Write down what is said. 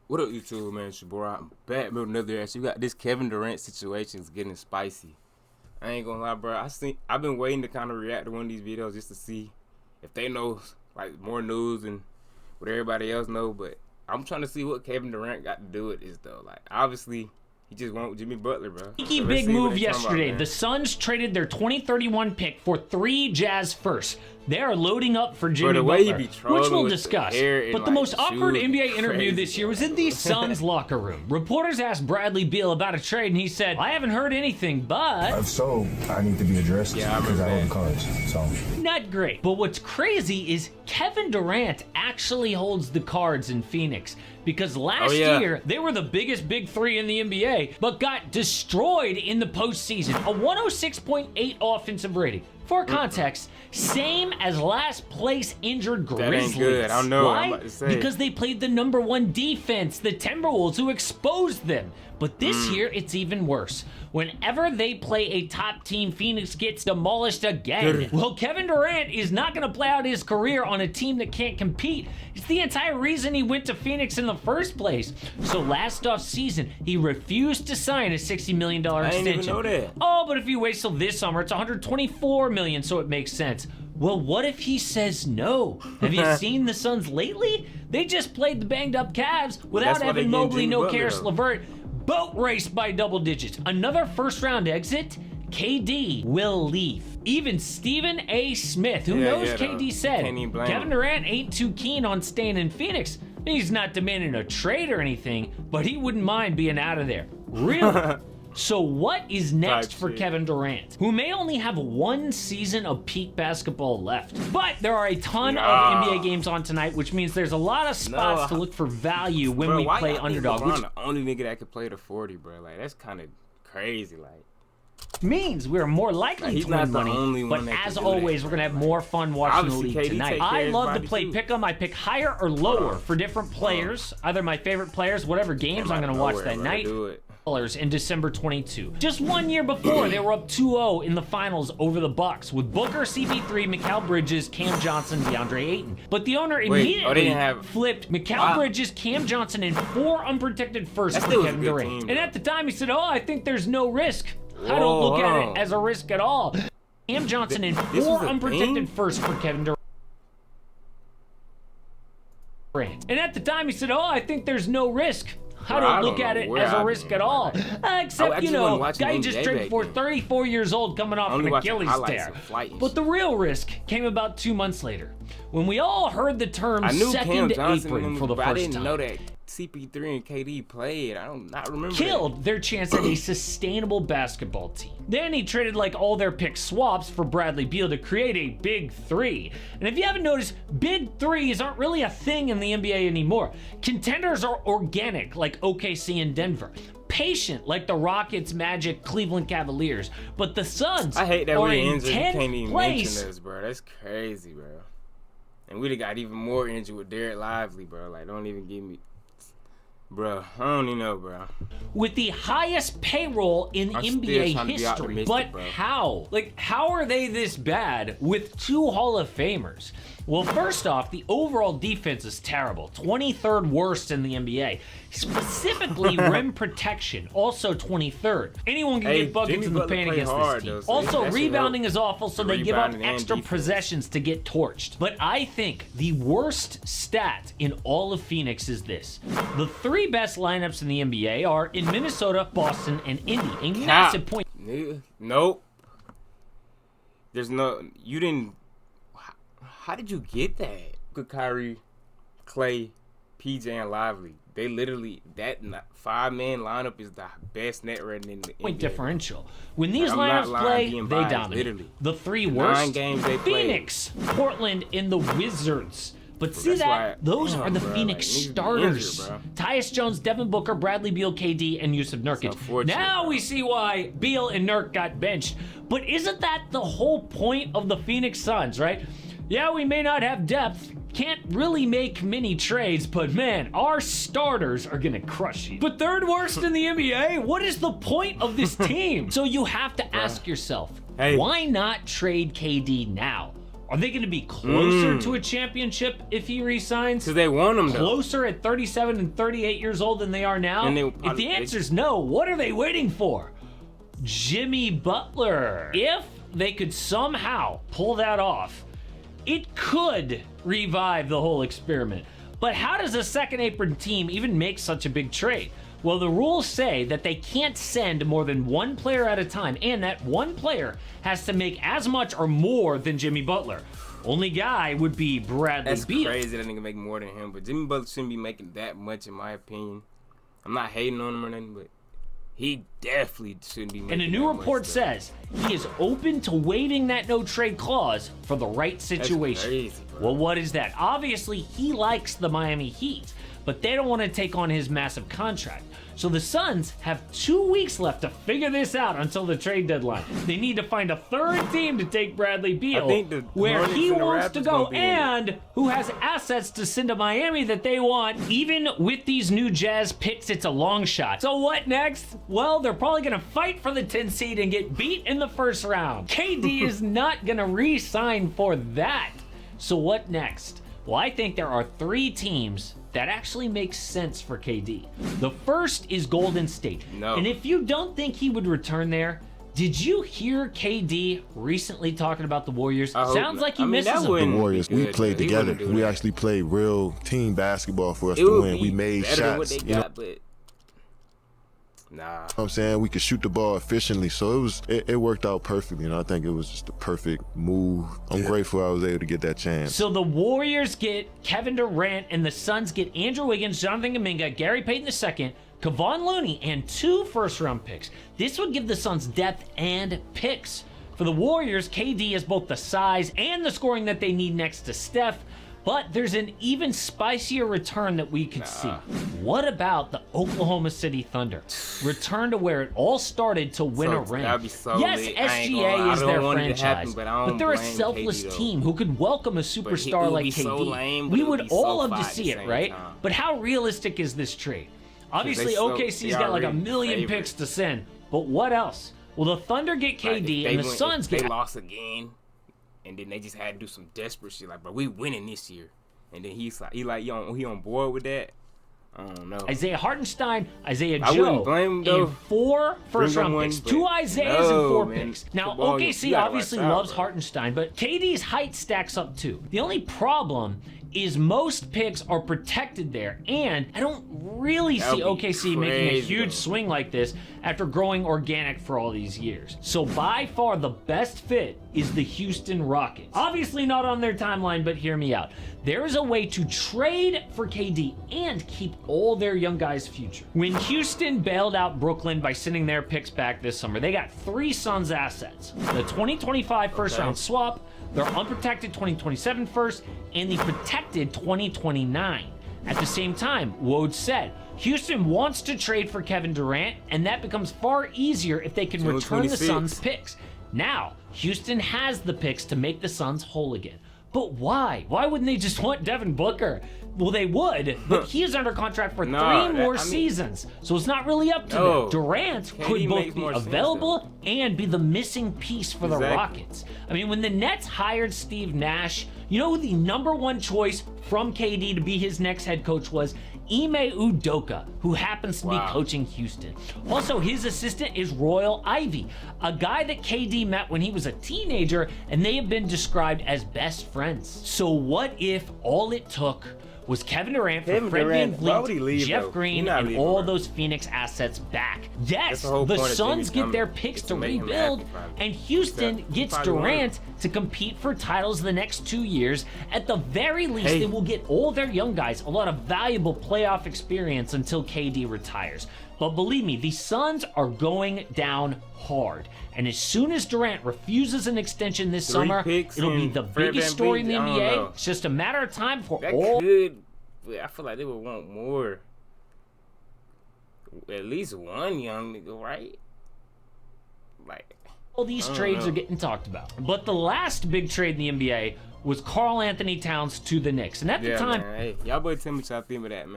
What up, YouTube, man? It's your boy. I'm back with another ass. You got this Kevin Durant situation is getting spicy. I ain't gonna lie, bro. I've been waiting to kind of react to one of these videos just to see if they know like more news and what everybody else know. But I'm trying to see what Kevin Durant got to do with this though. Like obviously, he just went with Jimmy Butler, bro. Sneaky big move yesterday. The Suns traded their 2031 pick for 3 Jazz firsts. They are loading up for Jimmy Butler, which we'll discuss. But the most awkward NBA interview this year was in the Suns locker room. Reporters asked Bradley Beal about a trade, and he said, "I haven't heard anything, but..." If so, I need to be addressed because I hold the cards, so... Not great. But what's crazy is Kevin Durant actually holds the cards in Phoenix, because last year, they were the biggest big three in the NBA, but got destroyed in the postseason. A 106.8 offensive rating. For context, same as last place injured Grizzlies. That ain't good. I don't know. Why? I'm about to say. Because they played the #1 defense, the Timberwolves, who exposed them. But this year, it's even worse. Whenever they play a top team, Phoenix gets demolished again. Well, Kevin Durant is not going to play out his career on a team that can't compete. It's the entire reason he went to Phoenix in the first place. So last off season, he refused to sign a $60 million extension. I didn't even know that. Oh, but if he waits till this summer, it's $124 million, so it makes sense. Well, what if he says no? Have you seen the Suns lately? They just played the banged up Cavs without Evan Mobley, no Karis LeVert. Boat race by double digits. Another first round exit? KD will leave. Even Stephen A. Smith, who knows KD, said Kevin Durant ain't too keen on staying in Phoenix. He's not demanding a trade or anything, but he wouldn't mind being out of there. Really? So what is next for Kevin Durant, who may only have 1 season of peak basketball left? But there are a ton of NBA games on tonight, which means there's a lot of spots to look for value when we play underdog. LeBron the only nigga that could play the 40, bro. Like that's kind of crazy. Like means we're more likely to win money. But as always, we're gonna have more fun watching the league tonight. I love to play pick'em. I pick higher or lower for different players, either my favorite players, whatever games I'm gonna watch that night. In December 22. Just 1 year before, they were up 2-0 in the finals over the Bucks with Booker, CP3, Mikal Bridges, Cam Johnson, DeAndre Ayton. But the owner immediately flipped Mikal Bridges, Cam Johnson, and 4 unprotected firsts for Kevin Durant. And at the time, he said, "Oh, I think the's no risk. I don't look at it as a risk at all." Cam Johnson and 4 unprotected firsts for Kevin Durant. And at the time, he said, "Oh, I think there's no risk. I don't look at it as a risk at all." Except, you know, guy just traded for 34 years old coming off an Achilles tear. But the real risk came about 2 months later, when we all heard the term second apron for the first time. I didn't know that CP3 and KD played. I don't not remember. Killed their chance at a sustainable basketball team. Then he traded like all their pick swaps for Bradley Beal to create a big three. And if you haven't noticed, big threes aren't really a thing in the NBA anymore. Contenders are organic, like OKC and Denver. Patient, like the Rockets, Magic, Cleveland Cavaliers. But the Suns I hate that are we in injured. You 10th can't even place. mention this, bro. That's crazy, bro. And we'd have got even more injured with Derek Lively, bro. Like, don't even give me... Bro, I don't even know, bro. With the highest payroll in NBA history. But how? Like, how are they this bad with 2 Hall of Famers? Well, first off, the overall defense is terrible. 23rd worst in the NBA. Specifically, rim protection, also 23rd. Anyone can get buckets in the paint against this team. Also, rebounding is awful, so they give up extra possessions to get torched. But I think the worst stat in all of Phoenix is this. The 3 best lineups in the NBA are in Minnesota, Boston, and Indy. A massive point. Nope. There's no... You didn't... How did you get that? Good Kyrie, Clay, PJ, and Lively. They literally, that 5-man lineup is the best net rating in the point NBA. Differential. When these lineups play, they dominate. Literally. The 3 worst, 9 games they Phoenix, Portland, and the Wizards. But see that? Those are the Phoenix starters. Tyus Jones, Devin Booker, Bradley Beal, KD, and Yusuf Nurkic. Now we see why Beal and Nurk got benched. But isn't that the whole point of the Phoenix Suns, right? Yeah, we may not have depth, can't really make many trades, but man, our starters are gonna crush you. But 3rd worst in the NBA? What is the point of this team? So you have to ask yourself, why not trade KD now? Are they going to be closer to a championship if he resigns? Because they want him, though. Closer at 37 and 38 years old than they are now? If the answer is no, what are they waiting for? Jimmy Butler. If they could somehow pull that off, it could revive the whole experiment. But how does a second apron team even make such a big trade? Well, the rules say that they can't send more than one player at a time, and that one player has to make as much or more than Jimmy Butler. Only guy would be Bradley Beal. That's crazy that nigga make more than him, but Jimmy Butler shouldn't be making that much, in my opinion. I'm not hating on him or nothing, but he definitely shouldn't be making And a new report says he is open to waiving that no-trade clause for the right situation. That's crazy, bro. Well, what is that? Obviously, he likes the Miami Heat, but they don't want to take on his massive contract. So the Suns have 2 weeks left to figure this out until the trade deadline. They need to find a third team to take Bradley Beal, where he wants to go, and who has assets to send to Miami that they want. Even with these new Jazz picks, it's a long shot. So what next? Well, they're probably going to fight for the 10th seed and get beat in the first round. KD is not going to re-sign for that. So what next? Well, I think there are 3 teams that actually makes sense for KD. The first is Golden State. No. And if you don't think he would return there, did you hear KD recently talking about the Warriors? Sounds like he misses them. The Warriors, we played together. We actually played real team basketball for us to win. We made shots. Nah. You know what I'm saying? We could shoot the ball efficiently, so it worked out perfectly, and I think it was just the perfect move. I'm grateful I was able to get that chance. So the Warriors get Kevin Durant, and the Suns get Andrew Wiggins, Jonathan Kuminga, Gary Payton II, Kevon Looney, and 2 first-round picks. This would give the Suns depth and picks. For the Warriors, KD has both the size and the scoring that they need next to Steph, but there's an even spicier return that we could see. What about the Oklahoma City Thunder? Return to where it all started to win a ring. Yes, SGA is their franchise, but they're a selfless team who could welcome a superstar like KD. We would all love to see it, right? But how realistic is this trade? Obviously, OKC's got like 1 million picks to send, but what else? Well, the Thunder get KD, and the Suns get... They lost again. And then they just had to do some desperate shit, like, bro, we winning this year. And then he on board with that. I don't know. Isaiah Hartenstein, Isaiah Joe, and 4 first-round picks. 2 Isaiahs and 4 picks. Now, OKC obviously loves Hartenstein, but KD's height stacks up too. The only problem is most picks are protected there, and I don't really see OKC making a huge swing like this after growing organic for all these years. So by far the best fit is the Houston Rockets. Obviously not on their timeline, but hear me out. There is a way to trade for KD and keep all their young guys' future. When Houston bailed out Brooklyn by sending their picks back this summer, they got 3 Suns assets: the 2025 first-round swap, their unprotected 2027 first, and the protected 2029. At the same time, Woj said, Houston wants to trade for Kevin Durant, and that becomes far easier if they can return the Suns' picks. Now, Houston has the picks to make the Suns whole again. But why? Why wouldn't they just want Devin Booker? Well, they would, but he is under contract for 3 more seasons, so it's not really up to them. Durant could both be available and be the missing piece for the Rockets. I mean, when the Nets hired Steve Nash, you know who the #1 choice from KD to be his next head coach was? Ime Udoka, who happens to be coaching Houston. Also, his assistant is Royal Ivey, a guy that KD met when he was a teenager, and they have been described as best friends. So what if all it took was Kevin Durant for Fred VanVleet, Jeff Green, and all those Phoenix assets back? Yes, the Suns get their picks to rebuild, and Houston gets Durant to compete for titles the next 2 years. At the very least, they will get all their young guys a lot of valuable playoff experience until KD retires. But believe me, the Suns are going down hard. And as soon as Durant refuses an extension this summer, it'll be the biggest story in the NBA. It's just a matter of time for all... I feel like they would want more. At least one young nigga, right? Like... all these trades are getting talked about. But the last big trade in the NBA was Karl Anthony Towns to the Knicks. And at the time... Man, hey, y'all boys tell me what y'all think of that, man.